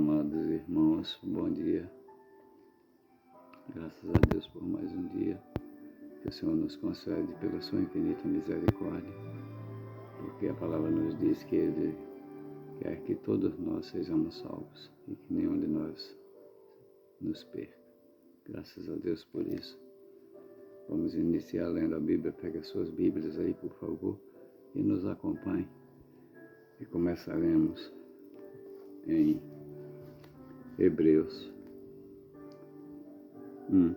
amados irmãos, bom dia. Graças a Deus por mais um dia que o Senhor nos concede pela sua infinita misericórdia, porque a palavra nos diz que Ele quer que todos nós sejamos salvos e que nenhum de nós nos perca. Graças a Deus por isso. Vamos iniciar lendo a Bíblia. Pega as suas Bíblias aí, por favor, e nos acompanhe. E começaremos em Hebreus 1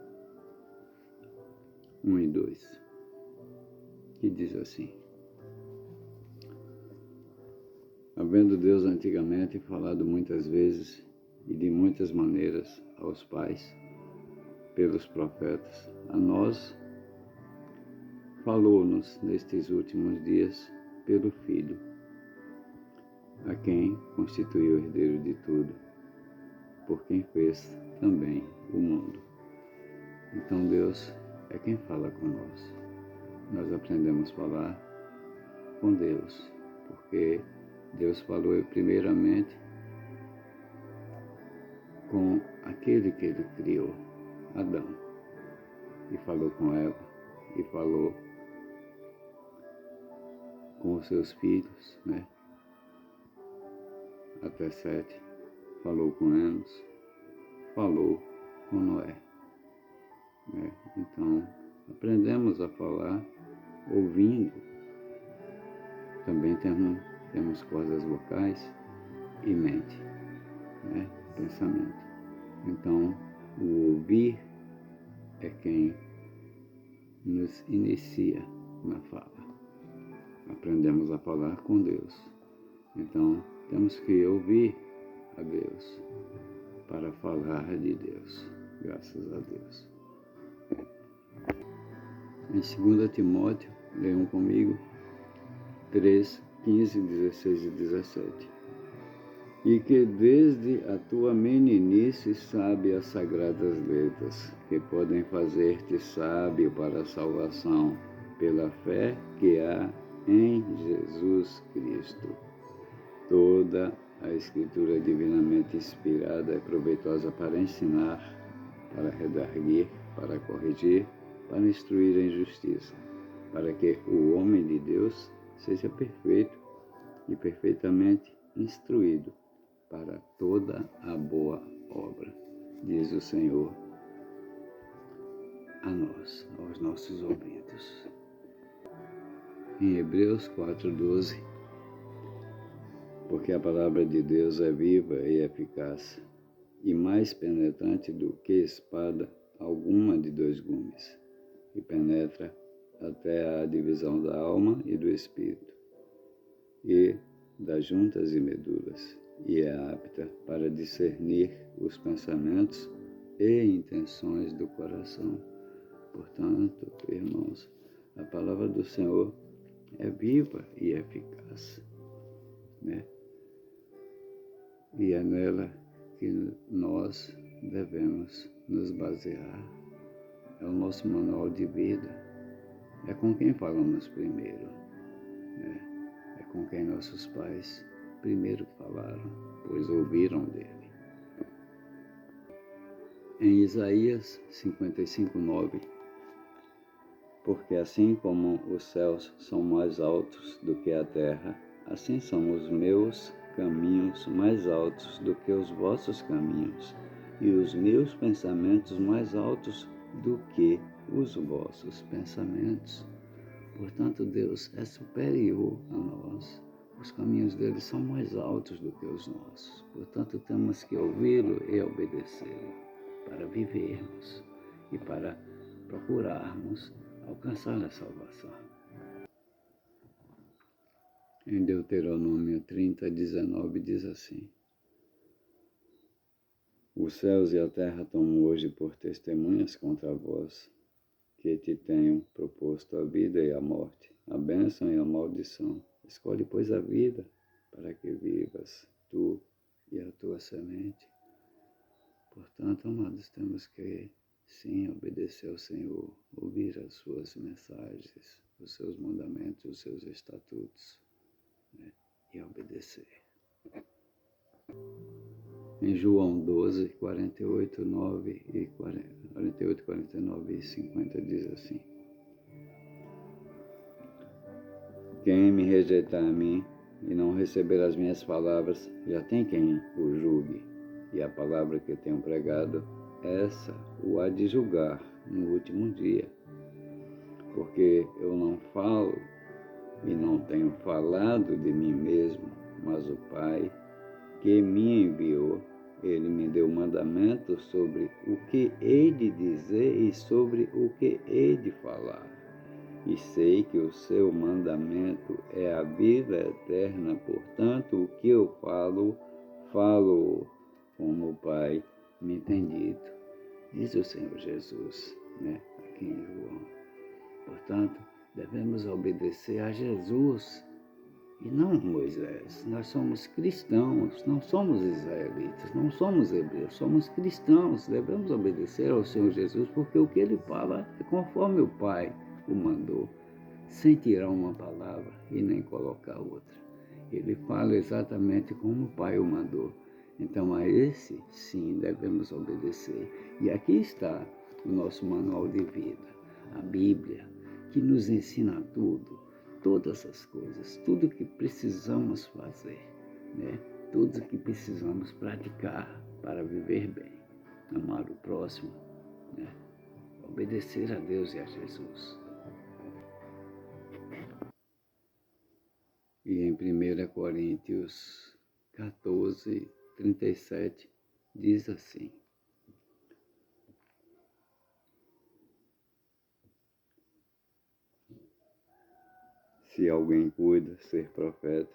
e 2, que diz assim: havendo Deus antigamente falado muitas vezes e de muitas maneiras aos pais, pelos profetas, a nós falou-nos nestes últimos dias pelo Filho, a quem constituiu o herdeiro de tudo, por quem fez também o mundo. Então Deus é quem fala conosco. Nós aprendemos a falar com Deus, porque Deus falou primeiramente com aquele que Ele criou, Adão, e falou com Eva, e falou com os seus filhos, até 7, falou com Enos, falou com Noé. Então, aprendemos a falar ouvindo. Também temos cordas vocais e mente, pensamento. Então, o ouvir é quem nos inicia na fala. Aprendemos a falar com Deus. Então, temos que ouvir a Deus para falar de Deus. Graças a Deus. Em 2 Timóteo, leiam comigo, 3, 15, 16 e 17. E que desde a tua meninice sabe as sagradas letras, que podem fazer-te sábio para a salvação, pela fé que há em Jesus Cristo. Toda a Escritura divinamente inspirada é proveitosa para ensinar, para redarguir, para corrigir, para instruir em justiça, para que o homem de Deus seja perfeito e perfeitamente instruído para toda a boa obra, diz o Senhor a nós, aos nossos ouvidos. Em Hebreus 4:12, porque a palavra de Deus é viva e eficaz, e mais penetrante do que espada alguma de 2 gumes, e penetra até a divisão da alma e do espírito, e das juntas e medulas, e é apta para discernir os pensamentos e intenções do coração. Portanto, irmãos, a palavra do Senhor é viva e eficaz, E é nela que nós devemos nos basear. É o nosso manual de vida. É com quem falamos primeiro, É com quem nossos pais primeiro falaram, pois ouviram dele. Em Isaías 55:9, porque assim como os céus são mais altos do que a terra, assim são os meus caminhos mais altos do que os vossos caminhos, e os meus pensamentos mais altos do que os vossos pensamentos. Portanto, Deus é superior a nós. Os caminhos dele são mais altos do que os nossos. Portanto, temos que ouvi-lo e obedecê-lo para vivermos e para procurarmos alcançar a salvação. Em Deuteronômio 30:19 diz assim: os céus e a terra tomam hoje por testemunhas contra vós, que te tenho proposto a vida e a morte, a bênção e a maldição. Escolhe, pois, a vida, para que vivas tu e a tua semente. Portanto, amados, temos que, sim, obedecer ao Senhor, ouvir as suas mensagens, os seus mandamentos, os seus estatutos, e obedecer. em João 12, 48, 9 e 48, 49 e 50 diz assim: quem me rejeitar a mim e não receber as minhas palavras, já tem quem o julgue. E a palavra que tenho pregado, essa o há de julgar no último dia. Porque eu não falo e não tenho falado de mim mesmo, mas o Pai que me enviou, ele me deu mandamento sobre o que hei de dizer e sobre o que hei de falar. E sei que o seu mandamento é a vida eterna, portanto, o que eu falo, falo como o Pai me tem dito. Diz o Senhor Jesus, aqui em João. Portanto, devemos obedecer a Jesus e não Moisés. Nós somos cristãos, não somos israelitas, não somos hebreus, somos cristãos. Devemos obedecer ao Senhor Jesus, porque o que ele fala é conforme o Pai o mandou, sem tirar uma palavra e nem colocar outra. Ele fala exatamente como o Pai o mandou. Então, a esse, sim, devemos obedecer. E aqui está o nosso manual de vida, a Bíblia, que nos ensina tudo, todas as coisas, tudo o que precisamos fazer, tudo o que precisamos praticar para viver bem, amar o próximo, obedecer a Deus e a Jesus. E em 1 Coríntios 14, 37, diz assim: se alguém cuida ser profeta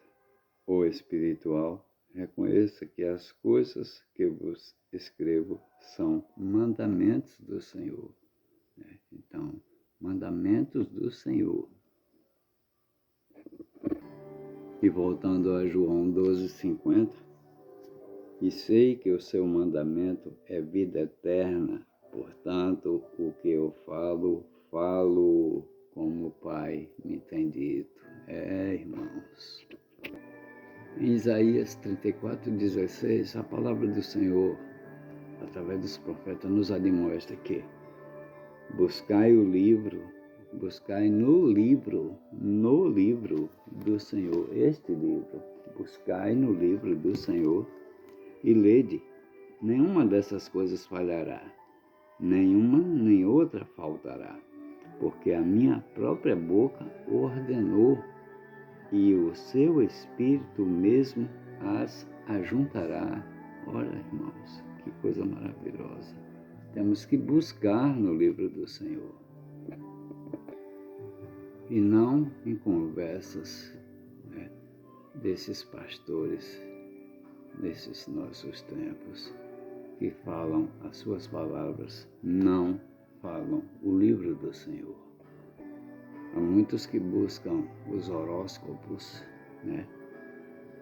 ou espiritual, reconheça que as coisas que vos escrevo são mandamentos do Senhor. Então, mandamentos do Senhor. E voltando a João 12:50, e sei que o seu mandamento é vida eterna, portanto, o que eu falo, falo como o Pai me tem dito. Irmãos. Em Isaías 34:16, a palavra do Senhor, através dos profetas, nos admoesta que buscai no livro do Senhor, este livro, buscai no livro do Senhor e lede. Nenhuma dessas coisas falhará, nenhuma nem outra faltará, porque a minha própria boca ordenou e o seu Espírito mesmo as ajuntará. Olha, irmãos, que coisa maravilhosa. Temos que buscar no livro do Senhor. E não em conversas desses pastores, nesses nossos tempos, que falam as suas palavras, não falam o livro do Senhor. Há muitos que buscam os horóscopos,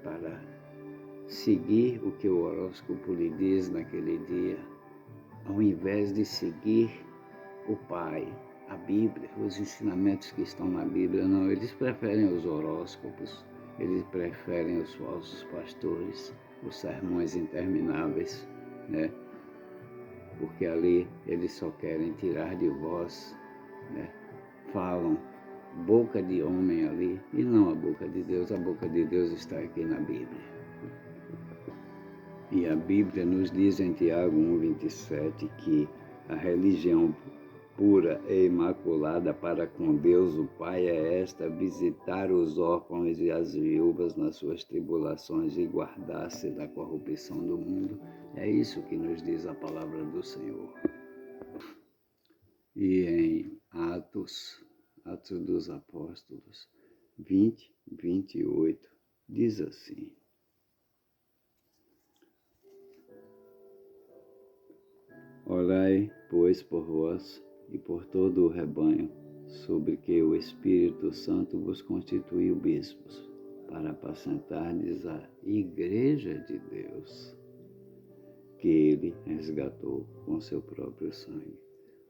para seguir o que o horóscopo lhe diz naquele dia, ao invés de seguir o Pai, a Bíblia, os ensinamentos que estão na Bíblia. Não, eles preferem os horóscopos, eles preferem os falsos pastores, os sermões intermináveis, porque ali eles só querem tirar de vós, falam boca de homem ali e não a boca de Deus. A boca de Deus está aqui na Bíblia. E a Bíblia nos diz em Tiago 1:27 que a religião pura e imaculada para com Deus o Pai é esta: visitar os órfãos e as viúvas nas suas tribulações e guardar-se da corrupção do mundo. É isso que nos diz a palavra do Senhor. E em Atos dos Apóstolos 20:28, diz assim: orai, pois, por vós e por todo o rebanho, sobre que o Espírito Santo vos constituiu bispos, para apacentardes a Igreja de Deus, que ele resgatou com seu próprio sangue.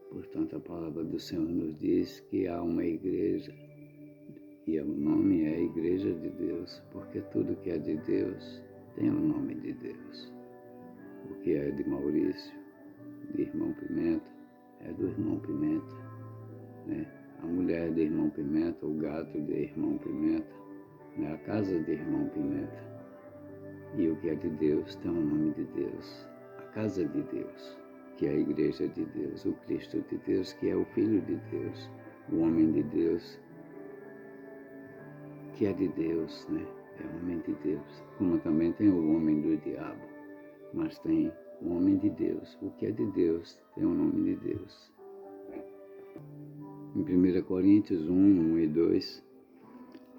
Portanto, a palavra do Senhor nos diz que há uma igreja, e o nome é a Igreja de Deus, porque tudo que é de Deus tem o nome de Deus. que é de Maurício, de irmão Pimenta, é do irmão Pimenta, né? A mulher de irmão Pimenta, o gato de irmão Pimenta, né? A casa de irmão Pimenta. E o que é de Deus tem o nome de Deus, a casa de Deus, que é a igreja de Deus, o Cristo de Deus, que é o Filho de Deus, o homem de Deus, que é de Deus, né? É o homem de Deus, como também tem o homem do diabo, mas tem o homem de Deus, o que é de Deus tem o nome de Deus. Em 1 Coríntios 1 e 2,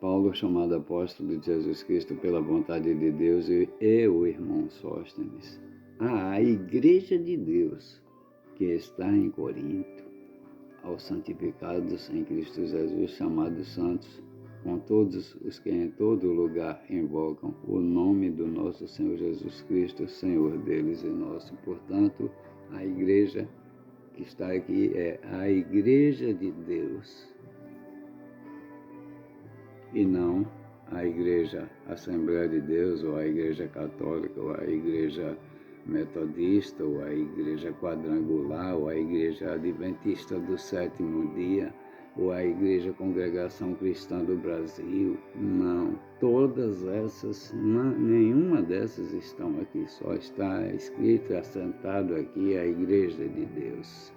Paulo, chamado apóstolo de Jesus Cristo pela vontade de Deus, e o irmão Sóstenes, a igreja de Deus que está em Corinto, aos santificados em Cristo Jesus, chamados santos, com todos os que em todo lugar invocam o nome do nosso Senhor Jesus Cristo, Senhor deles e nosso. Portanto, a igreja que está aqui é a igreja de Deus e não a igreja Assembleia de Deus, ou a igreja católica, ou a igreja metodista, ou a igreja quadrangular, ou a igreja adventista do sétimo dia, ou a igreja Congregação Cristã do Brasil. Não, todas essas, nenhuma dessas estão aqui, só está escrito e assentado aqui a igreja de Deus.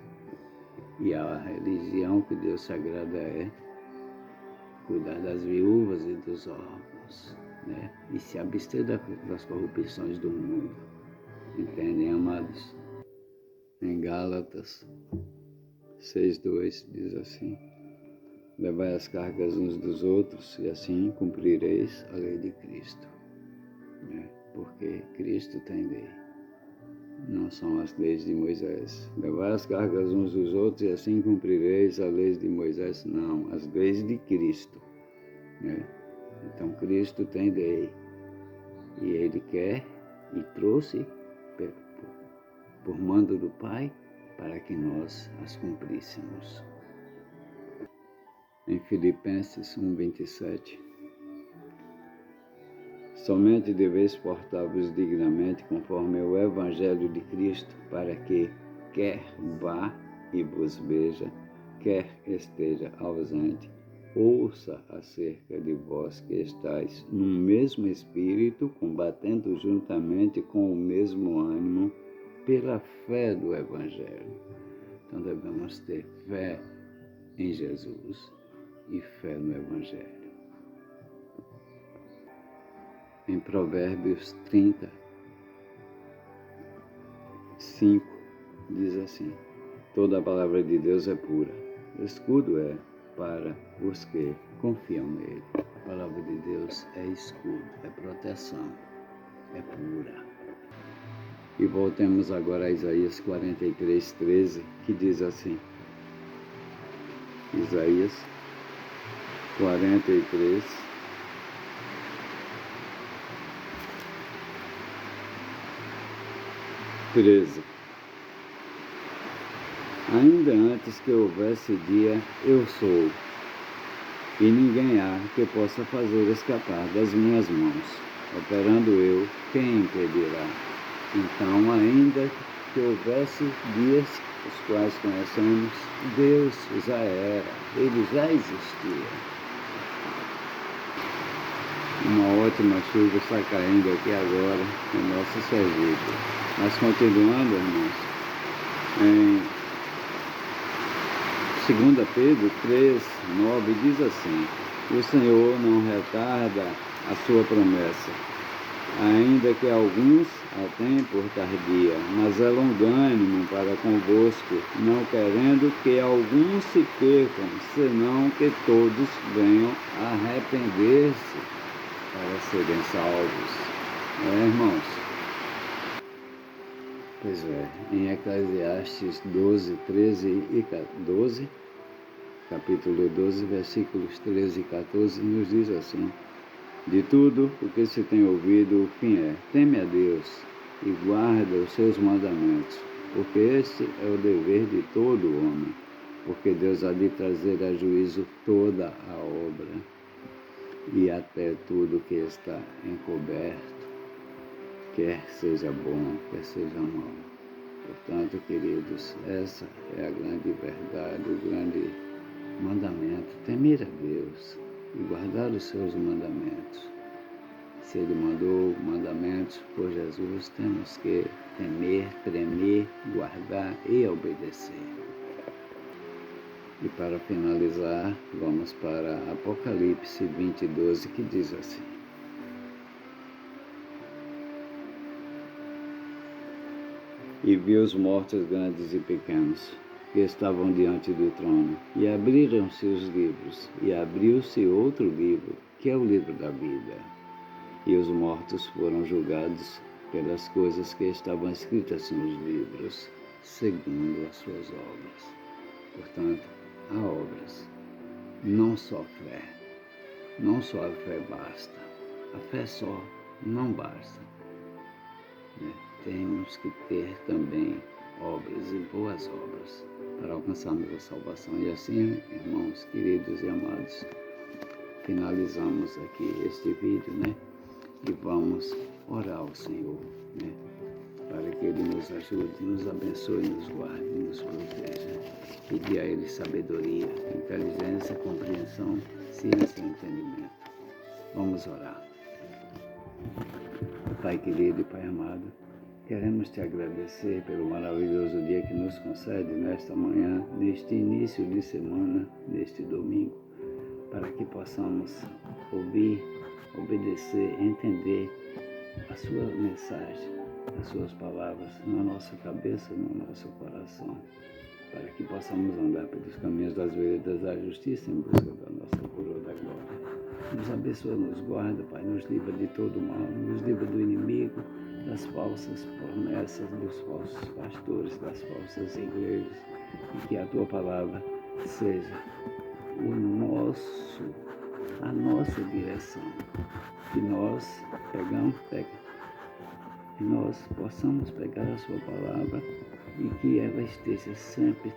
E a religião que Deus se agrada é cuidar das viúvas e dos órfãos, né? E se abster das corrupções do mundo. Entendem, amados? Em Gálatas 6:2 diz assim: levai as cargas uns dos outros e assim cumprireis a lei de Cristo, né? Porque Cristo tem lei, não são as leis de Moisés. Levai as cargas uns dos outros e assim cumprireis a lei de Moisés, não, as leis de Cristo, né? Então Cristo tem lei e Ele quer e trouxe por mando do Pai para que nós as cumpríssemos. Em Filipenses 1:27, somente deveis portar-vos dignamente conforme o Evangelho de Cristo, para que, quer vá e vos veja, quer esteja ausente, ouça acerca de vós que estáis no mesmo espírito, combatendo juntamente com o mesmo ânimo, pela fé do Evangelho. Então devemos ter fé em Jesus e fé no Evangelho. Em Provérbios 30:5 diz assim: toda a palavra de Deus é pura, escudo é para os que confiam nele. A palavra de Deus é escudo, é proteção, é pura. E voltemos agora a Isaías 43:13, que diz assim, Isaías 43:13. Ainda antes que houvesse dia, eu sou, e ninguém há que possa fazer escapar das minhas mãos. Operando eu, quem impedirá? Então, ainda que houvesse dias, os quais conhecemos, Deus já era, Ele já existia. Uma ótima chuva está caindo aqui agora no nosso Sergipe. Mas continuando, irmãos, em 2 Pedro 3:9 diz assim: o Senhor não retarda a sua promessa, ainda que alguns a tenham por tardia, mas é longânimo para convosco, não querendo que alguns se percam, senão que todos venham a arrepender-se para serem salvos. Irmãos? Pois é, em Eclesiastes 12, capítulo 12, versículos 13 e 14, nos diz assim: de tudo o que se tem ouvido, o fim é: teme a Deus e guarda os seus mandamentos, porque este é o dever de todo homem, porque Deus há de trazer a juízo toda a obra e até tudo que está encoberto. quer seja bom, quer seja mal. Portanto, queridos, essa é a grande verdade, o grande mandamento, temer a Deus e guardar os seus mandamentos. Se Ele mandou mandamentos por Jesus, temos que temer, tremer, guardar e obedecer. E para finalizar, vamos para Apocalipse 20:12, que diz assim: E vi os mortos grandes e pequenos, que estavam diante do trono, e abriram-se os livros, e abriu-se outro livro, que é o livro da vida. E os mortos foram julgados pelas coisas que estavam escritas nos livros, segundo as suas obras. Portanto, há obras, não só fé. Não só a fé basta. A fé só não basta. Temos que ter também obras e boas obras para alcançarmos a salvação. E assim, irmãos, queridos e amados, finalizamos aqui este vídeo, E vamos orar ao Senhor, para que Ele nos ajude, nos abençoe, nos guarde, nos proteja. Pedir a Ele sabedoria, inteligência, compreensão, ciência e entendimento. Vamos orar. Pai querido e Pai amado, queremos Te agradecer pelo maravilhoso dia que nos concede nesta manhã, neste início de semana, neste domingo, para que possamos ouvir, obedecer, entender a Sua mensagem, as Suas palavras na nossa cabeça, no nosso coração, para que possamos andar pelos caminhos das veredas da justiça em busca da nossa coroa da glória. Nos abençoa, nos guarda, Pai, nos livra de todo mal, nos livra do inimigo, das falsas promessas, dos falsos pastores, das falsas igrejas, e que a Tua palavra seja a nossa direção, que nós que nós possamos pegar a Sua palavra e que ela esteja sempre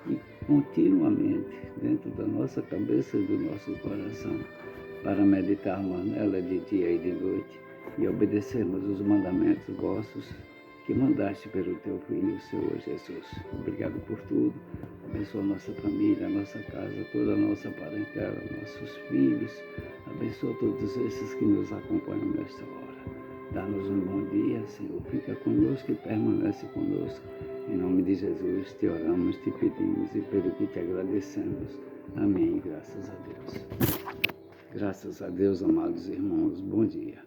e continuamente dentro da nossa cabeça e do nosso coração, para meditarmos nela de dia e de noite e obedecermos os mandamentos vossos que mandaste pelo Teu Filho, o Senhor Jesus. Obrigado por tudo. Abençoa a nossa família, a nossa casa, toda a nossa parentela, nossos filhos. Abençoa todos esses que nos acompanham nesta hora. Dá-nos um bom dia, Senhor. Fica conosco e permanece conosco. Em nome de Jesus, Te oramos, Te pedimos e pelo que Te agradecemos. Amém. Graças a Deus. Graças a Deus, amados irmãos. Bom dia.